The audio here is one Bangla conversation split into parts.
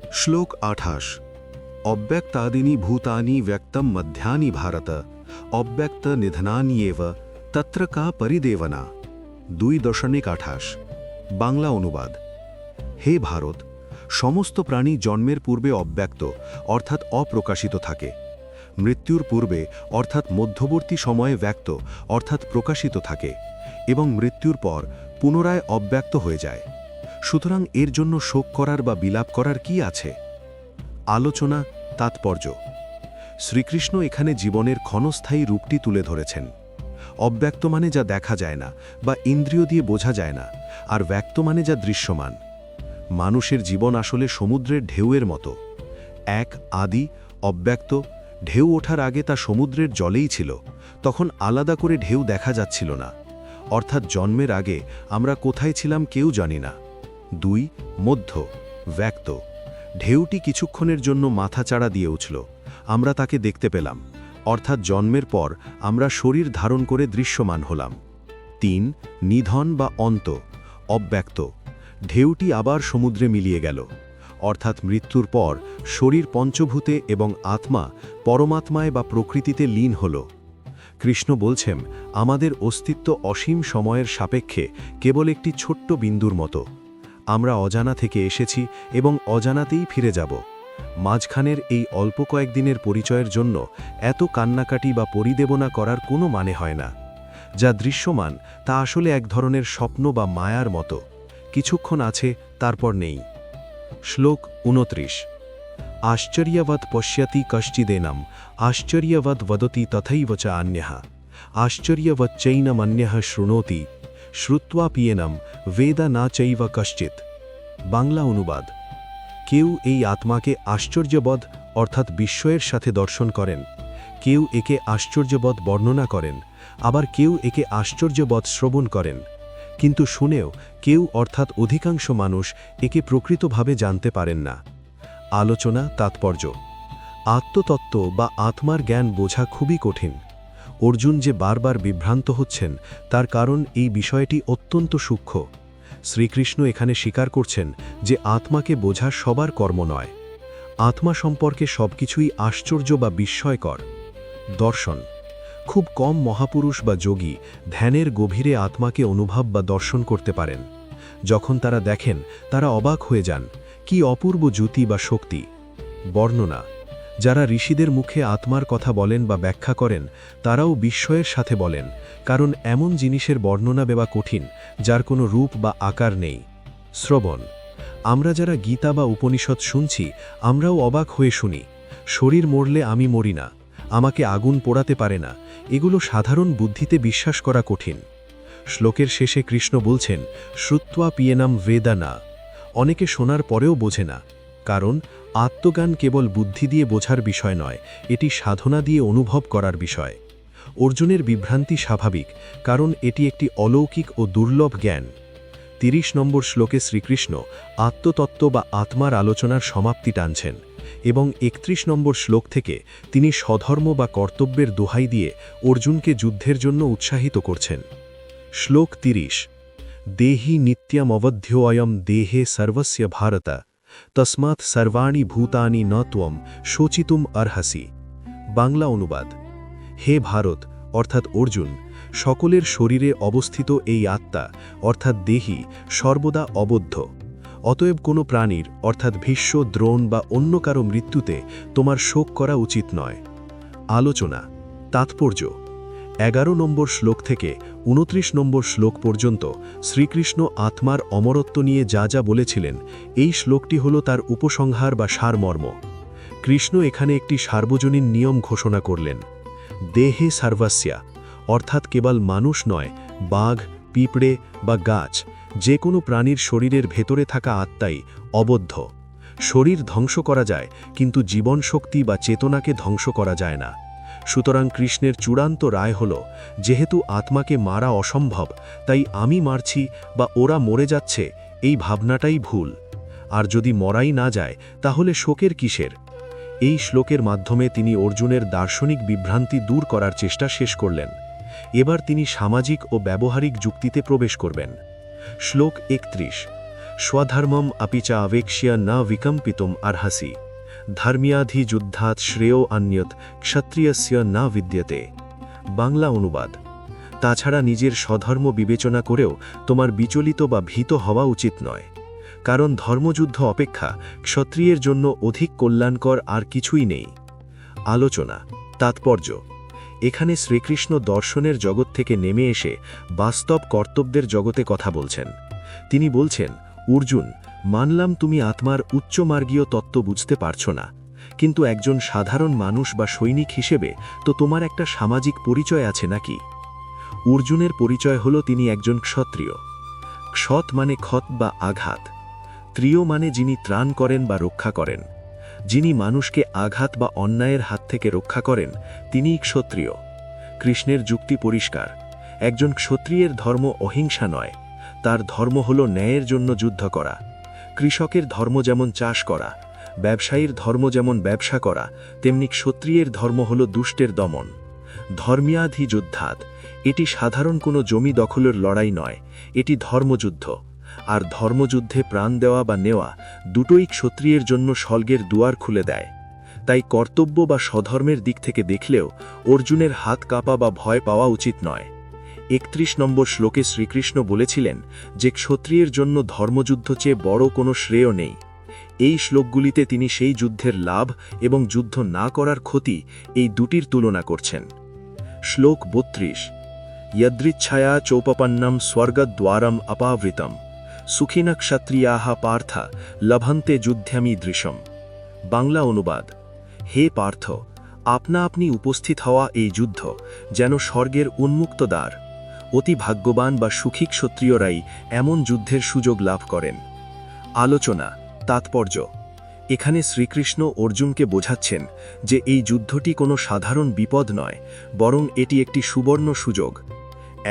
श्लोक 28 অব্যক্তাদিনি ভূতানি ব্যক্তম মধ্যানি ভারত অব্যক্ত নিধনান্যেব তত্র কা পরিদেবনা 2.28 বাংলা অনুবাদ। হে ভারত, সমস্ত প্রাণী জন্মের পূর্বে অব্যক্ত অর্থাৎ অপ্রকাশিত থাকে, মৃত্যুর পূর্বে অর্থাৎ মধ্যবর্তী সময়ে ব্যক্ত অর্থাৎ প্রকাশিত থাকে এবং মৃত্যুর পর পুনরায় অব্যক্ত হয়ে যায়। সুতরাং এর জন্য শোক করার বা বিলাপ করার কি আছে? আলোচনা, তাৎপর্য। শ্রীকৃষ্ণ এখানে জীবনের ক্ষণস্থায়ী রূপটি তুলে ধরেছেন। অব্যক্ত মানে যা দেখা যায় না বা ইন্দ্রিয় দিয়ে বোঝা যায় না, আর ব্যক্ত মানে যা দৃশ্যমান। মানুষের জীবন আসলে সমুদ্রের ঢেউয়ের মতো, এক আদি অব্যক্ত। ঢেউ ওঠার আগে তা সমুদ্রের জলেই ছিল, তখন আলাদা করে ঢেউ দেখা যাচ্ছিল না, অর্থাৎ জন্মের আগে আমরা কোথায় ছিলাম কেউ জানি না। 2 মধ্য ব্যক্ত। ঢেউটি কিছুক্ষণের জন্য মাথা চাড়া দিয়ে উঠল, আমরা তাকে দেখতে পেলাম, অর্থাৎ জন্মের পর আমরা শরীর ধারণ করে দৃশ্যমান হলাম। 3 নিধন বা অন্ত অব্যক্ত। ঢেউটি আবার সমুদ্রে মিলিয়ে গেল, অর্থাৎ মৃত্যুর পর শরীর পঞ্চভূতে এবং আত্মা পরমাত্মায় বা প্রকৃতিতে লীন হল। কৃষ্ণ বলছেন, আমাদের অস্তিত্ব অসীম সময়ের সাপেক্ষে কেবল একটি ছোট্ট বিন্দুর মতো। আমরা অজানা থেকে এসেছি এবং অজানাতেই ফিরে যাব। মাঝখানের এই অল্প কয়েকদিনের পরিচয়ের জন্য এত কান্নাকাটি বা পরিদেবনা করার কোনো মানে হয় না। যা দৃশ্যমান তা আসলে এক ধরনের স্বপ্ন বা মায়ার মতো, কিছুক্ষণ আছে তারপর নেই। শ্লোক 29 আশ্চর্যবৎ পশ্যতি কশ্চিদেনম আশ্চর্যবৎ বদতি তথৈব চ অন্যঃ আশ্চর্যবচ্চৈনমন্যঃ শৃণোতি শ্রুত্বা পিয়েনম বেদ না চৈব কশ্চিৎ। বাংলা অনুবাদ। কেউ এই আত্মাকে আশ্চর্যবৎ অর্থাৎ বিস্ময়ের সাথে দর্শন করেন, কেউ একে আশ্চর্যবৎ বর্ণনা করেন, আবার কেউ একে আশ্চর্যবৎ শ্রবণ করেন, কিন্তু শুনেও কেউ অর্থাৎ অধিকাংশ মানুষ একে প্রকৃতভাবে জানতে পারেন না। আলোচনা, তাৎপর্য। আত্মতত্ত্ব বা আত্মার জ্ঞান বোঝা খুবই কঠিন। অর্জুন যে বারবার বিভ্রান্ত হচ্ছেন তার কারণ এই বিষয়টি অত্যন্ত সূক্ষ্ম। শ্রীকৃষ্ণ এখানে স্বীকার করছেন যে আত্মাকে বোঝা সবার কর্ম নয়। আত্মা সম্পর্কে সবকিছুই আশ্চর্য বা বিস্ময়কর। দর্শন। খুব কম মহাপুরুষ বা যোগী ধ্যানের গভীরে আত্মাকে অনুভব বা দর্শন করতে পারেন। যখন তারা দেখেন, তারা অবাক হয়ে যান, কি অপূর্ব জ্যোতি বা শক্তি। বর্ণনা। যারা ঋষিদের মুখে আত্মার কথা বলেন বা ব্যাখ্যা করেন, তারাও বিস্ময়ের সাথে বলেন, কারণ এমন জিনিসের বর্ণনা দেওয়া কঠিন যার কোনো রূপ বা আকার নেই। শ্রবণ। আমরা যারা গীতা বা উপনিষদ শুনছি, আমরাও অবাক হয়ে শুনি, শরীর মরলে আমি মরি না, আমাকে আগুন পোড়াতে পারে না, এগুলো সাধারণ বুদ্ধিতে বিশ্বাস করা কঠিন। শ্লোকের শেষে কৃষ্ণ বলছেন, শ্রুত্বা পিয়েনম বেদ না। অনেকে শোনার পরেও বোঝে না, কারণ আত্মজ্ঞান কেবল বুদ্ধি দিয়ে বোঝার বিষয় নয়, এটি সাধনা দিয়ে অনুভব করার বিষয়। অর্জুনের বিভ্রান্তি স্বাভাবিক, কারণ এটি একটি অলৌকিক ও দুর্লভ জ্ঞান। 30 নম্বর শ্লোকে শ্রীকৃষ্ণ আত্মতত্ত্ব বা আত্মার আলোচনার সমাপ্তি টানছেন এবং 31 নম্বর শ্লোক থেকে তিনি স্বধর্ম বা কর্তব্যের দোহাই দিয়ে অর্জুনকে যুদ্ধের জন্য উৎসাহিত করছেন। শ্লোক 30 দেহি নিত্যমবধ্যোয়ম দেহে সর্বস্য ভারত তস্মাৎ সর্বাণি ভূতানি ন ত্বম শোচিতুম অর্হসি। বাংলা অনুবাদ। হে ভারত অর্থাৎ অর্জুন, সকলের শরীরে অবস্থিত এই আত্মা অর্থাৎ দেহি সর্বদা অবদ্ধ। অতএব কোনো প্রাণীর অর্থাৎ ভীষ্ম, দ্রোণ বা অন্য কারো মৃত্যুতে তোমার শোক করা উচিত নয়। আলোচনা, তাৎপর্য। 11 নম্বর শ্লোক থেকে 29 নম্বর শ্লোক পর্যন্ত শ্রীকৃষ্ণ আত্মার অমরত্ব নিয়ে যা যা বলেছিলেন, এই শ্লোকটি হল তার উপসংহার বা সারমর্ম। কৃষ্ণ এখানে একটি সার্বজনীন নিয়ম ঘোষণা করলেন। দেহে সর্বস্যা অর্থাৎ কেবল মানুষ নয়, বাঘ, পিঁপড়ে বা গাছ, যে কোনো প্রাণীর শরীরের ভেতরে থাকা আত্মাই অবদ্ধ। শরীর ধ্বংস করা যায়, কিন্তু জীবন শক্তি বা চেতনাকে ধ্বংস করা যায় না। সুতরাং কৃষ্ণের চূড়ান্ত রায় হল, যেহেতু আত্মাকে মারা অসম্ভব, তাই আমি মারছি বা ওরা মরে যাচ্ছে, এই ভাবনাটাই ভুল। আর যদি মরাই না যায়, তাহলে শোকের কিসের? এই শ্লোকের মাধ্যমে তিনি অর্জুনের দার্শনিক বিভ্রান্তি দূর করার চেষ্টা শেষ করলেন। এবার তিনি সামাজিক ও ব্যবহারিক যুক্তিতে প্রবেশ করবেন। শ্লোক 31 স্বধর্মম আপি চ আবেক্ষ্য ন বিকম্পিতুম আর্হসি ধর্ম্যাধিযুদ্ধাৎ শ্রেয় অন্যত ক্ষত্রিয়স্য ন বিদ্যতে। বাংলা অনুবাদ: তাছাড়া নিজের স্বধর্ম বিবেচনা করেও তোমার বিচলিত বা ভীত হওয়া উচিত নয়, কারণ ধর্মযুদ্ধ অপেক্ষা ক্ষত্রিয়ের জন্য অধিক কল্যাণকর আর কিছুই নেই। আলোচনা তাৎপর্য: এখানে শ্রীকৃষ্ণ দর্শনের জগৎ থেকে নেমে এসে বাস্তব কর্তব্যের জগতে কথা বলছেন। তিনি বলছেন, অর্জুন, মানলাম তুমি আত্মার উচ্চমার্গীয় তত্ত্ব বুঝতে পারছো না, কিন্তু একজন সাধারণ মানুষ বা সৈনিক হিসেবে তো তোমার একটা সামাজিক পরিচয় আছে নাকি? অর্জুনের পরিচয় হল তিনি একজন ক্ষত্রিয়। ক্ষত মানে ক্ষত বা আঘাত, ত্রিয় মানে যিনি ত্রাণ করেন বা রক্ষা করেন। যিনি মানুষকে আঘাত বা অন্যায়ের হাত থেকে রক্ষা করেন তিনিই ক্ষত্রিয়। কৃষ্ণের যুক্তি পরিষ্কার, একজন ক্ষত্রিয়ের ধর্ম অহিংসা নয়, তার ধর্ম হল ন্যায়ের জন্য যুদ্ধ করা। কৃষকের ধর্ম যেমন চাষ করা, ব্যবসায়ীর ধর্ম যেমন ব্যবসা করা, তেমনি ক্ষত্রিয়ের ধর্ম হল দুষ্টের দমন। ধর্ম্যাধিযুদ্ধাৎ, এটি সাধারণ কোনো জমি দখলের লড়াই নয়, এটি ধর্মযুদ্ধ। আর ধর্মযুদ্ধে প্রাণ দেওয়া বা নেওয়া দুটোই ক্ষত্রিয়ের জন্য স্বর্গের দুয়ার খুলে দেয়। তাই কর্তব্য বা স্বধর্মের দিক থেকে দেখলেও অর্জুনের হাত কাঁপা বা ভয় পাওয়া উচিত নয়। ৩১ নম্বর শ্লোকে শ্রীকৃষ্ণ বলেছিলেন যে ক্ষত্রিয়ের জন্য ধর্মযুদ্ধ চেয়ে বড় কোনো শ্রেয় নেই। এই শ্লোকগুলিতে তিনি সেই যুদ্ধের লাভ এবং যুদ্ধ না করার ক্ষতি এই দুটির তুলনা করছেন। শ্লোক ৩২: যদৃচ্ছায়া চৌপপন্নম স্বর্গদ্বারম অপাবৃতম সুখিন ক্ষত্রিয়াঃ পার্থ লভন্তে যুদ্ধমীদৃশম। বাংলা অনুবাদ: হে পার্থ, আপনা আপনি উপস্থিত হওয়া এই যুদ্ধ যেন স্বর্গের উন্মুক্ত দ্বার। অতি ভাগ্যবান বা সুখী ক্ষত্রিয়রাই এমন যুদ্ধের সুযোগ লাভ করেন। আলোচনা তাৎপর্য: এখানে শ্রীকৃষ্ণ অর্জুনকে বোঝাচ্ছেন যে এই যুদ্ধটি কোনো সাধারণ বিপদ নয়, বরং এটি একটি সুবর্ণ সুযোগ।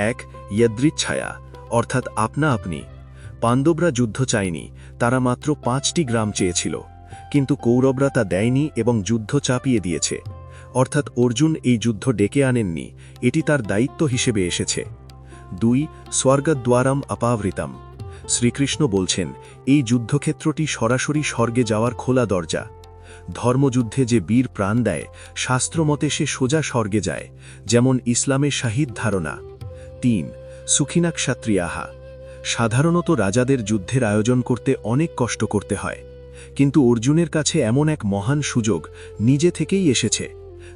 ১. যদৃচ্ছায়া, অর্থাৎ আপনা আপনি। পাণ্ডবরা যুদ্ধ চায়নি, তারা মাত্র ৫টি গ্রাম চেয়েছিল, কিন্তু কৌরবরা তা দেয়নি এবং যুদ্ধ চাপিয়ে দিয়েছে। অর্থাৎ অর্জুন এই যুদ্ধ ডেকে আনেননি, এটি তার দায়িত্ব হিসেবে এসেছে। ২. স্বর্গদ্বারম অপাবৃতম, শ্রীকৃষ্ণ বলছেন এই যুদ্ধক্ষেত্রটি সরাসরি স্বর্গে যাওয়ার খোলা দরজা। ধর্মযুদ্ধে যে বীর প্রাণ দেয়, শাস্ত্রমতে সে সোজা স্বর্গে যায়, যেমন ইসলামের শাহিদ ধারণা। ৩. সুখিনা ক্ষত্রিয়াহা, সাধারণত রাজাদের যুদ্ধের আয়োজন করতে অনেক কষ্ট করতে হয়, কিন্তু অর্জুনের কাছে এমন এক মহান সুযোগ নিজে থেকেই এসেছে।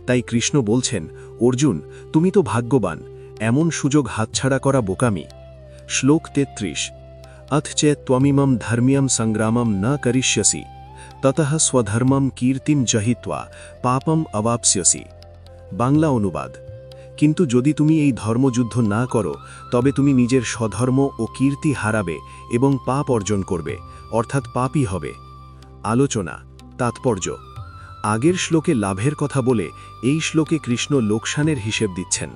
তাই কৃষ্ণ বলছেন, অর্জুন, তুমি তো ভাগ্যবান, এমন সুযোগ হাতছাড়া করা বোকামি। শ্লোক ৩৩: অথ চে ত্বমিমম ধর্ম্যম সংগ্রামম ন করিষ্যসি ততঃ স্বধর্মম কীর্তিম জহিত্বা পাপম অবাপ্স্যসি। বাংলা অনুবাদ: কিন্তু যদি তুমি এই ধর্মযুদ্ধ না করো, তবে তুমি নিজের স্বধর্ম ও কীর্তি হারাবে এবং পাপ অর্জন করবে, অর্থাৎ পাপী হবে। আলোচনা তাৎপর্য: আগের শ্লোকে লাভের কথা বলে এই শ্লোকে কৃষ্ণ লোকসানের হিসেব দিচ্ছেন।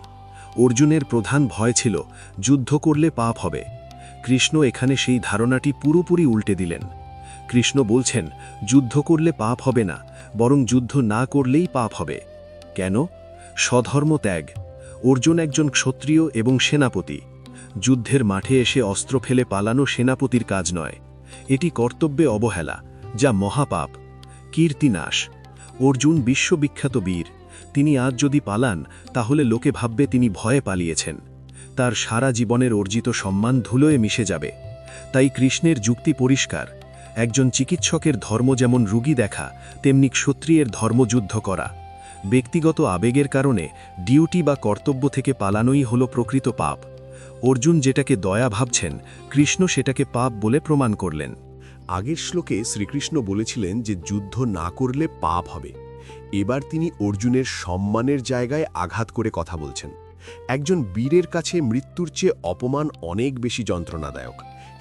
অর্জুনের প্রধান ভয় ছিল যুদ্ধ করলে পাপ হবে। কৃষ্ণ এখানে সেই ধারণাটি পুরোপুরি উল্টে দিলেন। কৃষ্ণ বলছেন, যুদ্ধ করলে পাপ হবে না, বরং যুদ্ধ না করলেই পাপ হবে। কেন? স্বধর্ম ত্যাগ। অর্জুন একজন ক্ষত্রিয় এবং সেনাপতি। যুদ্ধের মাঠে এসে অস্ত্র ফেলে পালানো সেনাপতির কাজ নয়, এটি কর্তব্যে অবহেলা, যা মহাপাপ। কীর্তিনাশ: অর্জুন বিশ্ববিখ্যাত বীর, তিনি আজ যদি পালান তাহলে লোকে ভাববে তিনি ভয়ে পালিয়েছেন। তার সারা জীবনের অর্জিত সম্মান ধুলোয় মিশে যাবে। তাই কৃষ্ণের যুক্তি পরিষ্কার, একজন চিকিৎসকের ধর্ম যেমন রুগী দেখা, তেমনি ক্ষত্রিয়ের ধর্ম যুদ্ধ করা। ব্যক্তিগত আবেগের কারণে ডিউটি বা কর্তব্য থেকে পালানোই হল প্রকৃত পাপ। অর্জুন যেটাকে দয়া ভাবছেন, কৃষ্ণ সেটাকে পাপ বলে প্রমাণ করলেন। আগের শ্লোকে শ্রীকৃষ্ণ বলেছিলেন যে যুদ্ধ না করলে পাপ হবে। এবার তিনি অর্জুনের সম্মানের জায়গায় আঘাত করে কথা বলছেন। একজন বীরের কাছে মৃত্যুর চেয়ে অপমান অনেক বেশি যন্ত্রণাদায়ক।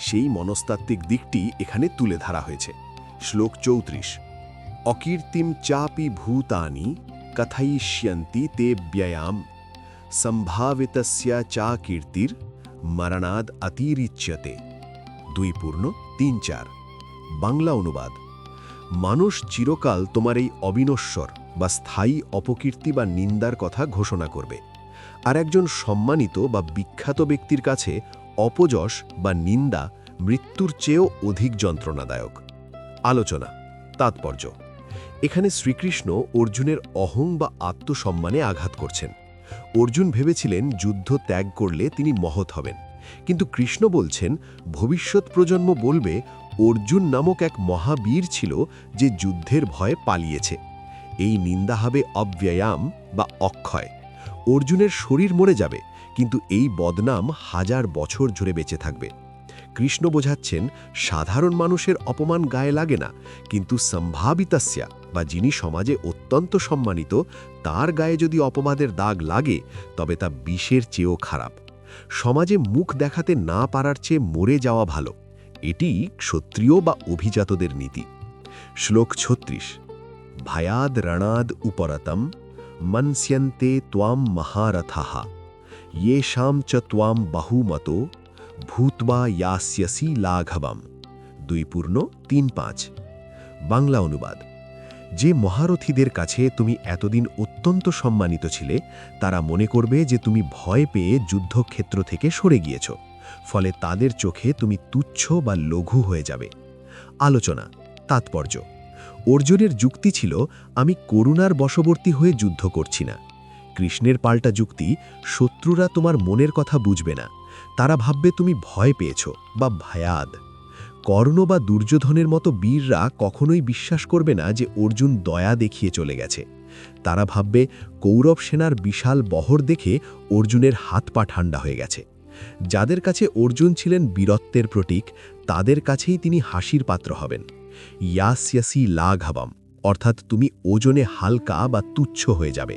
সেই মনস্তাত্ত্বিক দিকটি এখানে তুলে ধরা হয়েছে। শ্লোক ৩৪: অকীর্তিম চাপি ভূতানি কথয়িষ্যন্তি তে ব্যয়াম সম্ভাবিতস্য চা কীর্তির মরণাদ অতিরিচ্যতে। ২:৩-৪। বাংলা অনুবাদ: মানুষ চিরকাল তোমার এই অবিনশ্বর বা স্থায়ী অপকীর্তি বা নিন্দার কথা ঘোষণা করবে, আর একজন সম্মানিত বা বিখ্যাত ব্যক্তির কাছে অপযশ বা নিন্দা মৃত্যুর চেয়েও অধিক যন্ত্রণাদায়ক। আলোচনা তাৎপর্য। এখানে শ্রীকৃষ্ণ অর্জুনের অহং বা আত্মসম্মানে আঘাত করছেন। অর্জুন ভেবেছিলেন যুদ্ধ ত্যাগ করলে তিনি মহৎ হবেন, কিন্তু কৃষ্ণ বলছেন ভবিষ্যৎ প্রজন্ম বলবে অর্জুন নামক এক মহাবীর ছিল যে যুদ্ধের ভয়ে পালিয়েছে। এই নিন্দা হবে অব্যয়াম বা অক্ষয়। অর্জুনের শরীর মরে যাবে, কিন্তু এই বদনাম হাজার বছর জুড়ে বেঁচে থাকবে। কৃষ্ণ বোঝাচ্ছেন সাধারণ মানুষের অপমান গায়ে লাগে না, কিন্তু সম্ভাবিতাস্যা বা যিনি সমাজে অত্যন্ত সম্মানিত তার গায়ে যদি অপবাদের দাগ লাগে তবে তা বিষের চেয়েও খারাপ। সমাজে মুখ দেখাতে না পারার চেয়ে মরে যাওয়া ভালো। এটি ক্ষত্রিয় বা অভিজাতদের নীতি। শ্লোক ৩৬। ভয়াদ রণাদ উপরতম মনস্যন্তে ত্বাম মহারথাঃ येषां च त्वां बहुमतो ভূতবা ইয়াস্যসি লাঘবম। 2:3-5। বাংলা অনুবাদ। যে মহারথীদের কাছে তুমি এতদিন অত্যন্ত সম্মানিত ছিলে তারা মনে করবে যে তুমি ভয় পেয়ে যুদ্ধক্ষেত্র থেকে সরে গিয়েছ, ফলে তাদের চোখে তুমি তুচ্ছ বা লঘু হয়ে যাবে। আলোচনা তাৎপর্য। অর্জুনের যুক্তি ছিল আমি করুণার বশবর্তী হয়ে যুদ্ধ করছি না। কৃষ্ণের পাল্টা যুক্তি শত্রুরা তোমার মনের কথা বুঝবে না, তারা ভাববে তুমি ভয় পেয়েছ বা ভয়াদ। কর্ণ বা দুর্যোধনের মতো বীররা কখনোই বিশ্বাস করবে না যে অর্জুন দয়া দেখিয়ে চলে গেছে। তারা ভাববে কৌরব সেনার বিশাল বহর দেখে অর্জুনের হাত পা ঠান্ডা হয়ে গেছে। যাদের কাছে অর্জুন ছিলেন বীরত্বের প্রতীক তাদের কাছেই তিনি হাসির পাত্র হবেন। ইয়াস্যসি লাঘবম অর্থাৎ তুমি ওজনে হালকা বা তুচ্ছ হয়ে যাবে।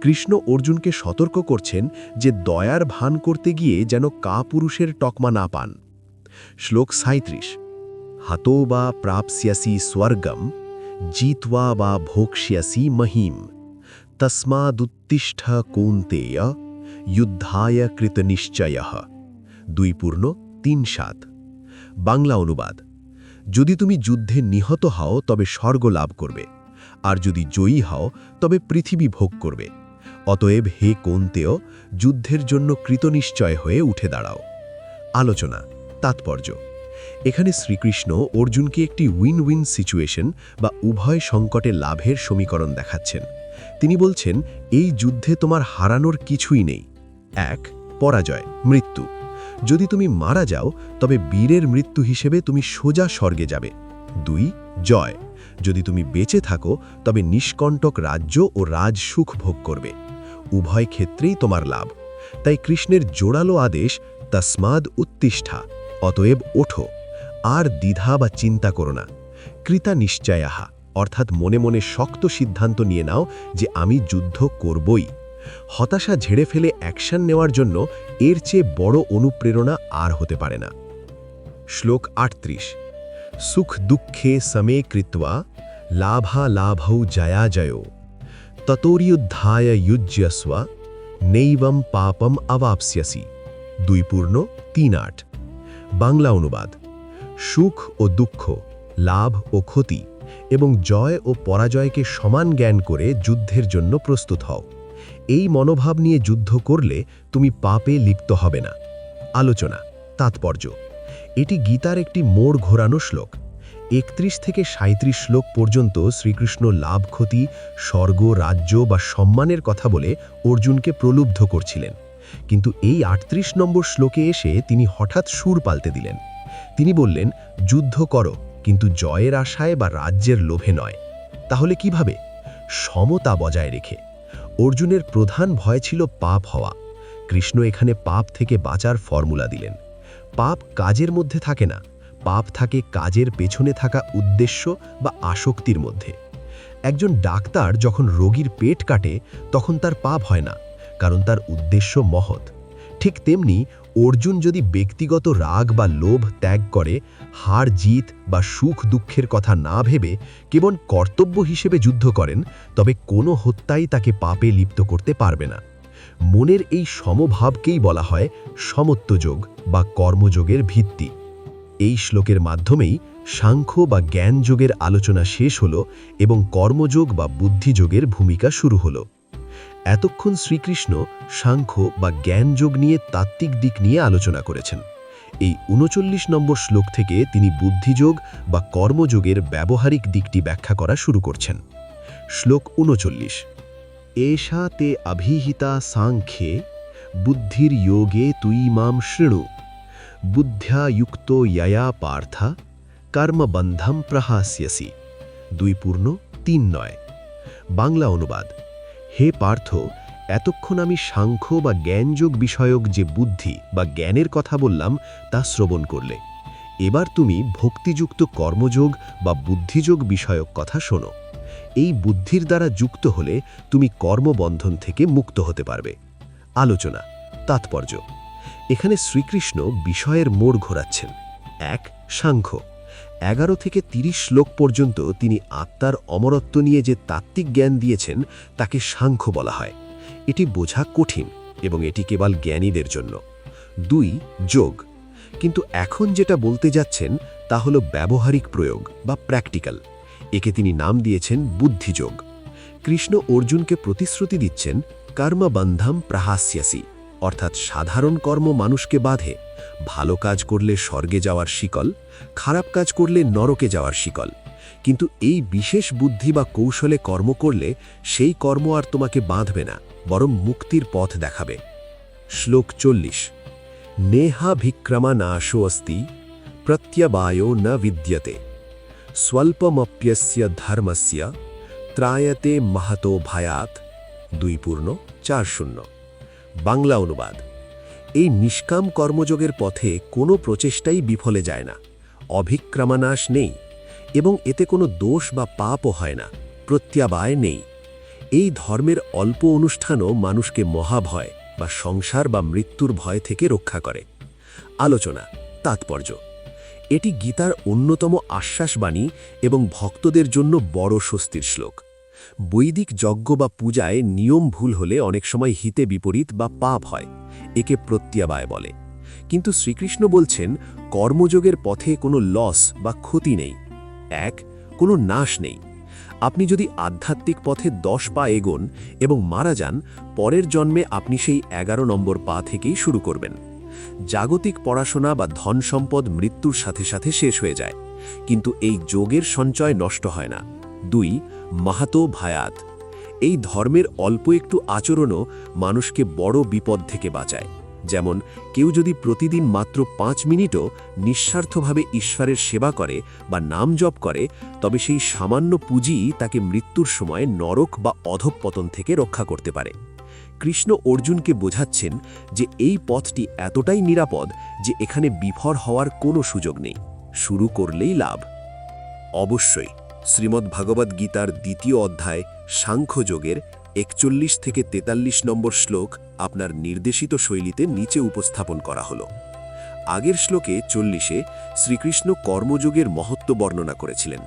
কৃষ্ণ অর্জুনকে সতর্ক করছেন যে দয়ার ভান করতে গিয়ে যেন কাপুরুষের টকমা না পান। শ্লোক ৩৭। হতো বা প্রাপ্স্যসি স্বর্গম জিত্বা বা ভোক্ষ্যসি মহিম তস্মাদুত্তিষ্ঠ কৌন্তেয় যুদ্ধায় কৃতনিশ্চয়ঃ। 2:3-7। বাংলা অনুবাদ। যদি তুমি যুদ্ধে নিহত হও তবে স্বর্গ লাভ করবে, আর যদি জয়ী হও তবে পৃথিবী ভোগ করবে। অতএব হে কৌন্তেয়, যুদ্ধের জন্য কৃতনিশ্চয় হয়ে উঠে দাঁড়াও। আলোচনা তাৎপর্য। এখানে শ্রীকৃষ্ণ অর্জুনকে একটি উইন উইন সিচুয়েশন বা উভয় সংকটে লাভের সমীকরণ দেখাচ্ছেন। তিনি বলছেন এই যুদ্ধে তোমার হারানোর কিছুই নেই। ১. পরাজয়, মৃত্যু। যদি তুমি মারা যাও তবে বীরের মৃত্যু হিসেবে তুমি সোজা স্বর্গে যাবে। ২. জয়। যদি তুমি বেঁচে থাকো তবে নিষ্কণ্টক রাজ্য ও রাজসুখ ভোগ করবে। উভয় ক্ষেত্রেই তোমার লাভ। তাই কৃষ্ণের জোরালো আদেশ তস্মাদ উত্তিষ্ঠা, অতএব ওঠো, আর দ্বিধা বা চিন্তা করো না। কৃতা নিশ্চয়াহা অর্থাৎ মনে মনে শক্ত সিদ্ধান্ত নিয়ে নাও যে আমি যুদ্ধ করবই। হতাশা ঝেড়ে ফেলে অ্যাকশন নেওয়ার জন্য এর চেয়ে বড় অনুপ্রেরণা আর হতে পারে না। শ্লোক ৩৮। সুখ দুঃখে সমে কৃত্বা লাভালাভৌ জয়াজয়ো ততোরিয়ুদ্ধায় যুজ্যস্ব নৈবম পাপম অবাপ্স্যসি। 2:3-8। বাংলা অনুবাদ। সুখ ও দুঃখ, লাভ ও ক্ষতি এবং জয় ও পরাজয়কে সমান জ্ঞান করে যুদ্ধের জন্য প্রস্তুত হও। এই মনোভাব নিয়ে যুদ্ধ করলে তুমি পাপে লিপ্ত হবে না। আলোচনা তাৎপর্য। এটি গীতার একটি মোড় ঘোরানো শ্লোক। ৩১ থেকে ৩৭ শ্লোক পর্যন্ত শ্রীকৃষ্ণ লাভ ক্ষতি, স্বর্গ, রাজ্য বা সম্মানের কথা বলে অর্জুনকে প্রলুব্ধ করছিলেন, কিন্তু এই ৩৮ নম্বর শ্লোকে এসে তিনি হঠাৎ সুর পাল্টে দিলেন। তিনি বললেন যুদ্ধ করো, কিন্তু জয়ের আশায় বা রাজ্যের লোভে নয়। তাহলে কিভাবে? সমতা বজায় রেখে। অর্জুনের প্রধান ভয় ছিল পাপ হওয়া। কৃষ্ণ এখানে পাপ থেকে বাঁচার ফর্মুলা দিলেন। পাপ কাজের মধ্যে থাকে না, পাপ থাকে কাজের পেছনে থাকা উদ্দেশ্য বা আসক্তির মধ্যে। একজন ডাক্তার যখন রোগীর পেট কাটে তখন তার পাপ হয় না, কারণ তার উদ্দেশ্য মহৎ। ঠিক তেমনি অর্জুন যদি ব্যক্তিগত রাগ বা লোভ ত্যাগ করে, হার জিত বা সুখ দুঃখের কথা না ভেবে কেবল কর্তব্য হিসেবে যুদ্ধ করেন, তবে কোনো হত্যাই তাকে পাপে লিপ্ত করতে পারবে না। মনের এই সমভাবকেই বলা হয় সমত্বযোগ বা কর্মযোগের ভিত্তি। এই শ্লোকের মাধ্যমেই সাংখ্য বা জ্ঞানযোগের আলোচনা শেষ হল এবং কর্মযোগ বা বুদ্ধিযোগের ভূমিকা শুরু হল। এতক্ষণ শ্রীকৃষ্ণ সাংখ্য বা জ্ঞানযোগ নিয়ে তাত্ত্বিক দিক নিয়ে আলোচনা করেছেন। এই ৩৯ নম্বর শ্লোক থেকে তিনি বুদ্ধিযোগ বা কর্মযোগের ব্যবহারিক দিকটি ব্যাখ্যা করা শুরু করছেন। শ্লোক ৩৯। এষা তে অভিহিতা সাংখ্যে বুদ্ধির যোগে তুই মাম শৃণু বুদ্ধ্যা যুক্ত ইয়া পার্থা কর্মবন্ধম প্রহাস্যসি। 2:3 বাংলা অনুবাদ: হে পার্থ, এতক্ষণ আমি সাংখ্য বা জ্ঞানযোগ বিষয়ক যে বুদ্ধি বা জ্ঞানের কথা বললাম তা শ্রবণ করলে। এবার তুমি ভক্তিযুক্ত কর্মযোগ বা বুদ্ধিযোগ বিষয়ক কথা শোনো। এই বুদ্ধির দ্বারা যুক্ত হলে তুমি কর্মবন্ধন থেকে মুক্ত হতে পারবে। আলোচনা তাৎপর্য: এখানে শ্রীকৃষ্ণ বিষয়ের মোড় ঘোরাচ্ছেন। 1. সাংখ্য। 11 থেকে 30 শ্লোক পর্যন্ত তিনি আত্মার অমরত্ব নিয়ে যে তাত্ত্বিক জ্ঞান দিয়েছেন তাকে সাংখ্য বলা হয়। এটি বোঝা কঠিন এবং এটি কেবল জ্ঞানীদের জন্য। 2. যোগ। কিন্তু এখন যেটা বলতে যাচ্ছেন তা হল ব্যবহারিক প্রয়োগ বা প্র্যাকটিক্যাল। একে তিনি নাম দিয়েছেন বুদ্ধিযোগ। কৃষ্ণ অর্জুনকে প্রতিশ্রুতি দিচ্ছেন কর্মবন্ধম প্রহাস্যসি, অর্থাৎ সাধারণ কর্ম মানুষকে বাঁধে। ভালো কাজ করলে স্বর্গে যাওয়ার শিকল, খারাপ কাজ করলে নরকে যাওয়ার শিকল। কিন্তু এই বিশেষ বুদ্ধি বা কৌশলে কর্ম করলে সেই কর্ম আর তোমাকে বাঁধবে না, বরং মুক্তির পথ দেখাবে। শ্লোক 40। নেহাভিক্রমা নাশো অস্তি প্রত্যবায়ো ন বিদ্যতে স্বল্পমপ্যস্য ধর্মস্য ত্রায়তে মহতো ভয়াত। 2:40 বাংলা অনুবাদ: এই নিষ্কাম কর্মযোগের পথে কোনো প্রচেষ্টাই বিফলে যায় না, অভিক্রমনাশ নেই এবং এতে কোনো দোষ বা পাপও হয় না, প্রত্যবায় নেই। এই ধর্মের অল্প অনুষ্ঠানও মানুষকে মহাভয় বা সংসার বা মৃত্যুর ভয় থেকে রক্ষা করে। আলোচনা তাৎপর্য: এটি গীতার অন্যতম আশ্বাসবাণী এবং ভক্তদের জন্য বড় স্বস্তির শ্লোক। বৈদিক যজ্ঞ বা পূজায় নিয়ম ভুল হলে অনেক সময় হিতে বিপরীত বা পাপ হয়, একে প্রত্যবায় বলে। কিন্তু শ্রীকৃষ্ণ বলছেন কর্মযোগের পথে কোনো লস বা ক্ষতি নেই। 1. কোনো নাশ নেই। আপনি যদি আধ্যাত্মিক পথে 10 পা এগোন এবং মারা যান, পরের জন্মে আপনি সেই 11 নম্বর পা থেকেই শুরু করবেন। জাগতিক পড়াশোনা বা ধন সম্পদ মৃত্যুর সাথে সাথে শেষ হয়ে যায়, কিন্তু এই যোগের সঞ্চয় নষ্ট হয় না। 2. মাহাতো ভায়াত। এই ধর্মের অল্প একটু আচরণও মানুষকে বড় বিপদ থেকে বাঁচায়। যেমন কেউ যদি প্রতিদিন মাত্র 5 মিনিটও নিঃস্বার্থভাবে ঈশ্বরের সেবা করে বা নাম জপ করে, তবে সেই সামান্য পুঁজিই তাকে মৃত্যুর সময় নরক বা অধঃপতন থেকে রক্ষা করতে পারে। কৃষ্ণ অর্জুনকে বোঝাচ্ছেন যে এই পথটি এতটাই নিরাপদ যে এখানে বিফল হওয়ার কোনো সুযোগ নেই, শুরু করলেই লাভ। অবশ্যই শ্রীমদ্ভাগবত গীতার 2য় অধ্যায় সাংখ্যযোগের 41 থেকে 43 নম্বর শ্লোক আপনার নির্দেশিত শৈলীতে নিচে উপস্থাপন করা হলো। আগের শ্লোকে 40-এ শ্রীকৃষ্ণ কর্মযোগের মহত্ব বর্ণনা করেছিলেন।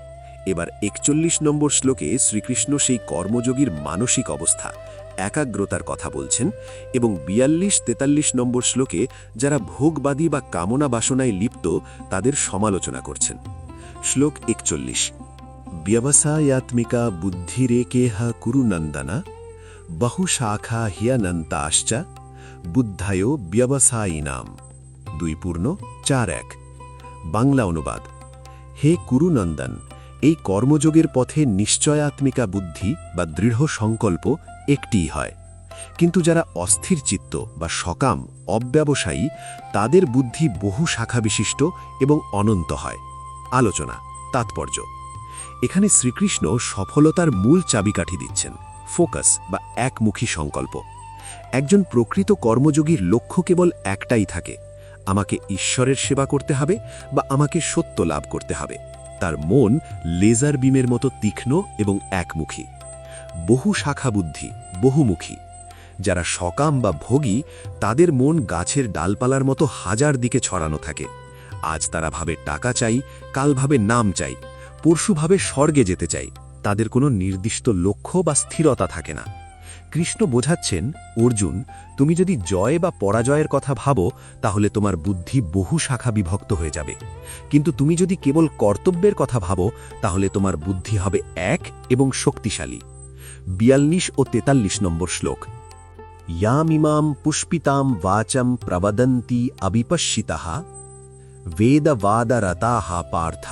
এবার 41 নম্বর শ্লোকে শ্রীকৃষ্ণ সেই কর্মযোগীর মানসিক অবস্থা, একাগ্রতার কথা বলছেন এবং 42-43 নম্বর শ্লোকে যারা ভোগবাদী বা কামনা বাসনায় লিপ্ত তাদের সমালোচনা করছেন। শ্লোক 41। ব্যবসায়াত্মিকা বুদ্ধিরেকেহ কুরু নন্দনা বহুশাখা হিয়ানন্তাশ্চ বুদ্ধায়ো ব্যবসায়িনাম। 2:41 বাংলা অনুবাদ: হে কুরুনন্দন, এই কর্মযোগের পথে নিশ্চয়াত্মিকা বুদ্ধি বা দৃঢ় সংকল্প একটিই হয়, কিন্তু যারা অস্থির চিত্ত বা সকাম অব্যবসায়ী তাদের বুদ্ধি বহু শাখা বিশিষ্ট এবং অনন্ত হয়। আলোচনা তাৎপর্য: এখানে শ্রীকৃষ্ণ সফলতার মূল চাবিকাঠি দিচ্ছেন, ফোকাস বা একমুখী সংকল্প। একজন প্রকৃত কর্মযোগীর লক্ষ্য কেবল একটাই থাকে, আমাকে ঈশ্বরের সেবা করতে হবে বা আমাকে সত্য লাভ করতে হবে। তার মন লেজার বিমের মতো তীক্ষ্ণ এবং একমুখী। বহু শাখা বুদ্ধি বহুমুখী। যারা সকাম বা ভোগী তাদের মন গাছের ডালপালার মতো হাজার দিকে ছড়ানো থাকে। আজ তারা ভাবে টাকা চাই, কাল ভাবে নাম চাই, পরশু ভাবে স্বর্গে যেতে চাই। তাদের কোনো নির্দিষ্ট লক্ষ্য বা স্থিরতা থাকে না। কৃষ্ণ বোঝাচ্ছেন, অর্জুন, তুমি যদি জয় বা পরাজয়ের কথা ভাবো তাহলে তোমার বুদ্ধি বহু শাখা বিভক্ত হয়ে যাবে, কিন্তু তুমি যদি কেবল কর্তব্যের কথা ভাবো তাহলে তোমার বুদ্ধি হবে এক এবং শক্তিশালী। 42 ও 43 নম্বর শ্লোক। ইয়ামিমাম পুষ্পিতাম বাচম প্রবদন্তি অবিপশ্যিতাঃ वेदवादरताः पार्थ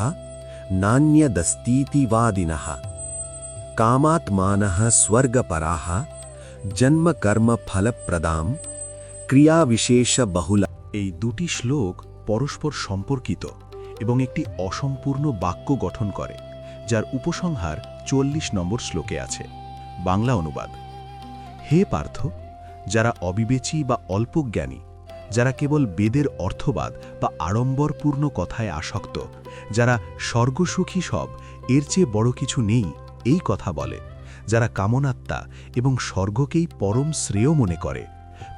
नान्यदस्तीति वादिनः कामात्मानः स्वर्गपराः जन्मकर्मफलप्रदां ক্রিয়াবিশেষ বহুলা। এই দুটি শ্লোক পরস্পর সম্পর্কিত এবং একটি অসম্পূর্ণ বাক্য গঠন করে, যার উপসংহার 40 নম্বর শ্লোকে আছে। বাংলা অনুবাদ: হে পার্থ, যারা অবিবেচী বা অল্পজ্ঞানী, যারা কেবল বেদের অর্থবাদ বা আড়ম্বরপূর্ণ কথায় আসক্ত, যারা স্বর্গসুখী সব, এর চেয়ে বড় কিছু নেই এই কথা বলে, যারা কামনাত্মা এবং স্বর্গকেই পরম শ্রেয় মনে করে,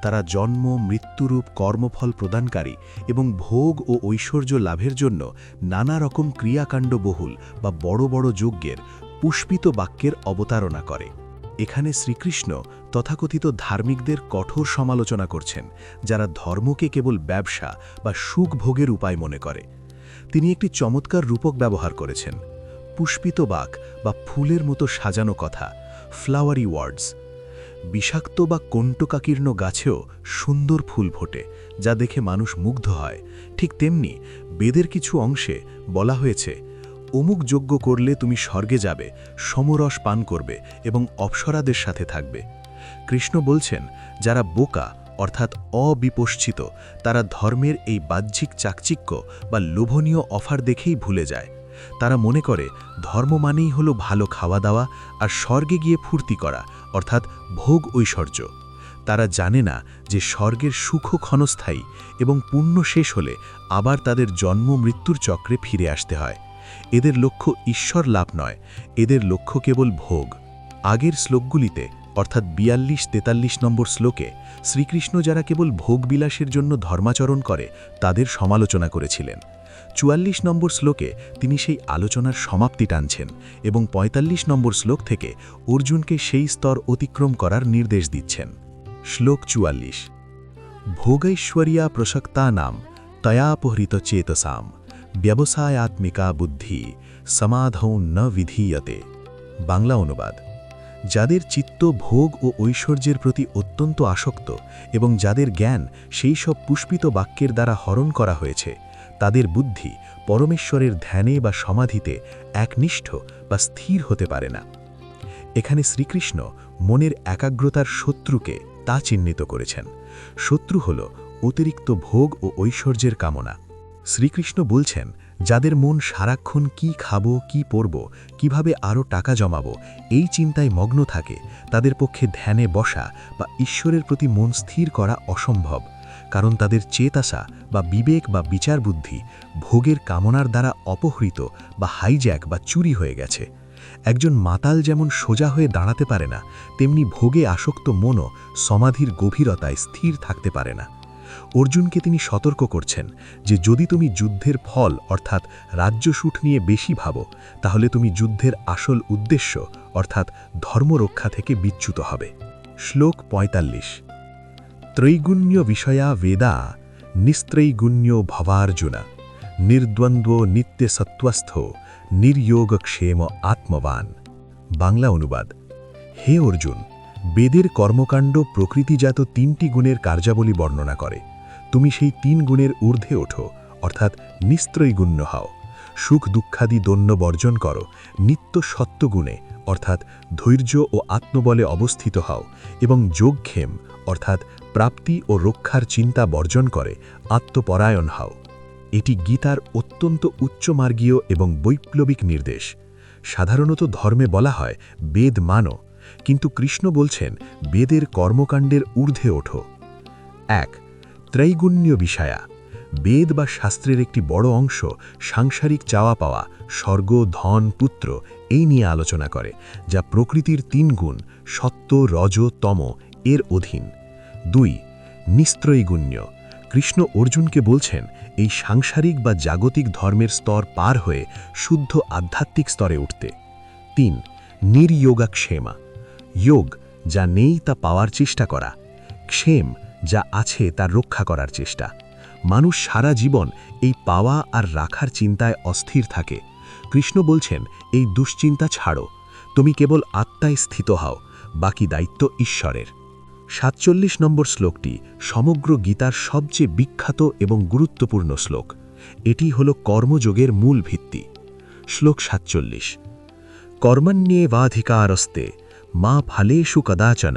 তারা জন্ম মৃত্যুরূপ কর্মফল প্রদানকারী এবং ভোগ ও ঐশ্বর্য লাভের জন্য নানা রকম ক্রিয়াকাণ্ড বহুল বা বড় বড় যজ্ঞের পুষ্পিত বাক্যের অবতারণা করে। এখানে শ্রীকৃষ্ণ তথাকথিত ধার্মিকদের কঠোর সমালোচনা করছেন, যারা ধর্মকে কেবল ব্যবসা বা সুখ ভোগের উপায় মনে করে। তিনি একটি চমৎকার রূপক ব্যবহার করেছেন, পুষ্পিত বাক বা ফুলের মতো সাজানো কথা, ফ্লাওয়ারি ওয়ার্ডস। বিষাক্ত বা কণ্টকাকীর্ণ গাছেও সুন্দর ফুল ফোটে, যা দেখে মানুষ মুগ্ধ হয়। ঠিক তেমনি বেদের কিছু অংশে বলা হয়েছে, অমুক যজ্ঞ করলে তুমি স্বর্গে যাবে, সমরস পান করবে এবং অপ্সরাদের সাথে থাকবে। কৃষ্ণ বলছেন, যারা বোকা অর্থাৎ অবিপশ্চিত, তারা ধর্মের এই বাহ্যিক চাকচিক্য বা লোভনীয় অফার দেখেই ভুলে যায়। তারা মনে করে ধর্ম মানেই হলো ভালো খাওয়া দাওয়া আর স্বর্গে গিয়ে ফুর্তি করা, অর্থাৎ ভোগ ঐশ্বর্য। তারা জানে না যে স্বর্গের সুখ ক্ষণস্থায়ী এবং পুণ্য শেষ হলে আবার তাদের জন্ম মৃত্যুর চক্রে ফিরে আসতে হয়। এদের লক্ষ্য ঈশ্বর লাভ নয়, এদের লক্ষ্য কেবল ভোগ। আগের শ্লোকগুলিতে অর্থাৎ 42-43 নম্বর শ্লোকে শ্রীকৃষ্ণ যারা কেবল ভোগবিলাসের জন্য ধর্মাচরণ করে তাদের সমালোচনা করেছিলেন। 44 নম্বর শ্লোকে তিনি সেই আলোচনার সমাপ্তি টানছেন এবং 45 নম্বর শ্লোক থেকে অর্জুনকে সেই স্তর অতিক্রম করার নির্দেশ দিচ্ছেন। শ্লোক 44: ভোগৈশ্বর্যা প্রসক্তানাম তয়াপহৃত চেতসাম ব্যবসায়াত্মিকা বুদ্ধি সমাধৌ ন বিধীয়তে। বাংলা অনুবাদ: যাদের চিত্ত ভোগ ও ঐশ্বর্যের প্রতি অত্যন্ত আসক্ত এবং যাদের জ্ঞান সেই সব পুষ্পিত বাক্যের দ্বারা হরণ করা হয়েছে, তাদের বুদ্ধি পরমেশ্বরের ধ্যানে বা সমাধিতে একনিষ্ঠ বা স্থির হতে পারে না। এখানে শ্রীকৃষ্ণ মনের একাগ্রতার শত্রুকে তা চিহ্নিত করেছেন। শত্রু হল অতিরিক্ত ভোগ ও ঐশ্বর্যের কামনা। শ্রীকৃষ্ণ বলছেন, যাদের মন সারাক্ষণ কি খাবো, কি পরব, কিভাবে আরও টাকা জমাবো এই চিন্তায় মগ্ন থাকে, তাদের পক্ষে ধ্যানে বসা বা ঈশ্বরের প্রতি মন স্থির করা অসম্ভব, কারণ তাদের চেতসা বা বিবেক বা বিচার বুদ্ধি ভোগের কামনার দ্বারা অপহৃত বা হাইজ্যাক বা চুরি হয়ে গেছে। একজন মাতাল যেমন সোজা হয়ে দাঁড়াতে পারে না, তেমনি ভোগে আসক্ত মনও সমাধির গভীরতায় স্থির থাকতে পারে না। অর্জুনকে তিনি সতর্ক করছেন যে যদি তুমি যুদ্ধের ফল অর্থাৎ রাজ্যসুখ নিয়ে বেশি ভাবো, তাহলে তুমি যুদ্ধের আসল উদ্দেশ্য অর্থাৎ ধর্মরক্ষা থেকে বিচ্যুত হবে। শ্লোক 45: ত্রৈগুণ্য বিষয়া বেদা নিস্ত্রৈগুণ্য ভবার্জুনা নির্দ্বন্দ্ব নিত্যসত্ত্বস্থ নির্যোগক্ষেম আত্মবান। বাংলা অনুবাদ: হে অর্জুন, বেদের কর্মকাণ্ড প্রকৃতিজাত 3টি গুণের কার্যাবলী বর্ণনা করে। তুমি সেই 3 গুণের ঊর্ধ্বে ওঠো, অর্থাৎ নিস্ত্রৈগুণ্য হও, সুখ দুঃখাদি দৈন্য বর্জন করো, নিত্য সত্ত্বগুণে অর্থাৎ ধৈর্য ও আত্মবলে অবস্থিত হও এবং যোগক্ষেম অর্থাৎ প্রাপ্তি ও রক্ষার চিন্তা বর্জন করে আত্মপরায়ণ হও। এটি গীতার অত্যন্ত উচ্চমার্গীয় এবং বৈপ্লবিক নির্দেশ। সাধারণত ধর্মে বলা হয় বেদ মানো, কিন্তু কৃষ্ণ বলছেন বেদের কর্মকাণ্ডের ঊর্ধ্বে ওঠো। 1. ত্রৈগুণ্য বিষয়া। বেদ বা শাস্ত্রের একটি বড় অংশ সাংসারিক চাওয়া পাওয়া, স্বর্গ, ধন, পুত্র এই নিয়ে আলোচনা করে, যা প্রকৃতির 3 গুণ সত্ত্ব, রজ, তম এর অধীন। 2. নিস্ত্রৈগুণ্য। কৃষ্ণ অর্জুনকে বলছেন এই সাংসারিক বা জাগতিক ধর্মের স্তর পার হয়ে শুদ্ধ আধ্যাত্মিক স্তরে উঠতে। 3. নির্যোগক্ষেমা। যোগ যা নেই তা পাওয়ার চেষ্টা করা, ক্ষেম যা আছে তার রক্ষা করার চেষ্টা। মানুষ সারা জীবন এই পাওয়া আর রাখার চিন্তায় অস্থির থাকে। কৃষ্ণ বলছেন এই দুশ্চিন্তা ছাড়ো, তুমি কেবল আত্মায় স্থিত হও, বাকি দায়িত্ব ঈশ্বরের। 47 নম্বর শ্লোকটি সমগ্র গীতার সবচেয়ে বিখ্যাত এবং গুরুত্বপূর্ণ শ্লোক। এটি হল কর্মযোগের মূল ভিত্তি। শ্লোক 47। কর্মণ্যেবাধিকারস্তে মা ফলেষু কদাচন